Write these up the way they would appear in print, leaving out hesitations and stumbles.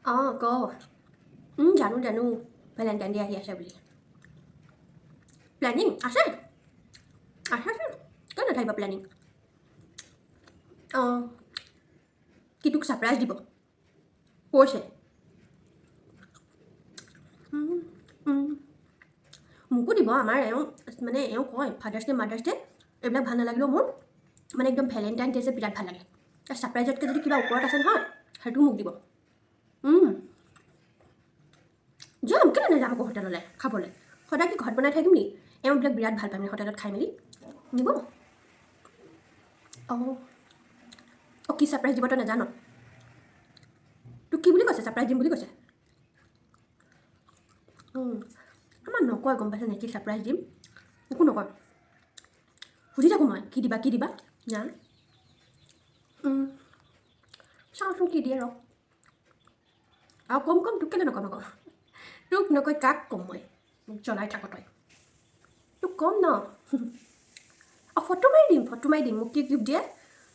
অঁ ক জানো ভেলেণ্টাইন ডে আহি আছে বুলি প্লেনিং আছে কিয় নাথাকিব প্লেনিং অঁ কি তোক ছাৰপ্ৰাইজ দিব কৈছে মোকো দিব আমাৰ মানে কয় ফাদাৰ্ছ ডে মাদাৰ্ছ ডে এইবিলাক ভাল নালাগিলেও মোৰ মানে একদম ভেলেণ্টাইন ডে যে বিৰাট ভাল লাগে ছাৰপ্ৰাইজতকৈ যদি কিবা ওপৰত আছে নহয় সেইটোও মোক দিব যাম কেলৈ নাযাম আকৌ হোটেললৈ খাবলৈ সদায় কি ঘৰত বনাই থাকিম নি এইবিলাক বিৰাট ভাল পায় মানে হোটেলত খাই মেলি নিব অঁ কি ছাৰপ্ৰাইজ দিব তই নাজান তোক কি বুলি কৈছে ছাৰপ্ৰাইজ দিম বুলি কৈছে আমাৰ নকয় গম পাইছে নাই কি ছাৰপ্ৰাইজ দিম একো নকয় সুধি থাকোঁ মই কি দিবা না চাওঁচোন কি দিয়ে ৰ আৰু কম তোক কেলৈ নকম আকৌ তোক নকৈ কাক ক'ম মই মোক জনাই থাক তই তোক ক'ম ন অঁ ফটো মাৰি দিম মোক কি গিফ্ট দিয়ে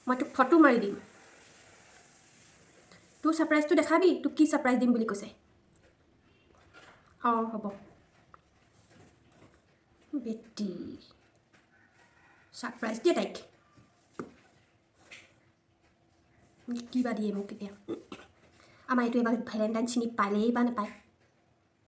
মই তোক ফটো মাৰি দিম তোৰ ছাৰপ্ৰাইজটো দেখাবি তোক কি ছাৰপ্ৰাইজ দিম বুলি কৈছে অঁ হ'ব বেটি ছাৰপ্ৰাইজ দিয়ে তাইক কিবা দিয়ে মোক এতিয়া আমাৰ এইটো এবাৰ ভেলেণ্টাইন চিনি পালেই বা নাপায়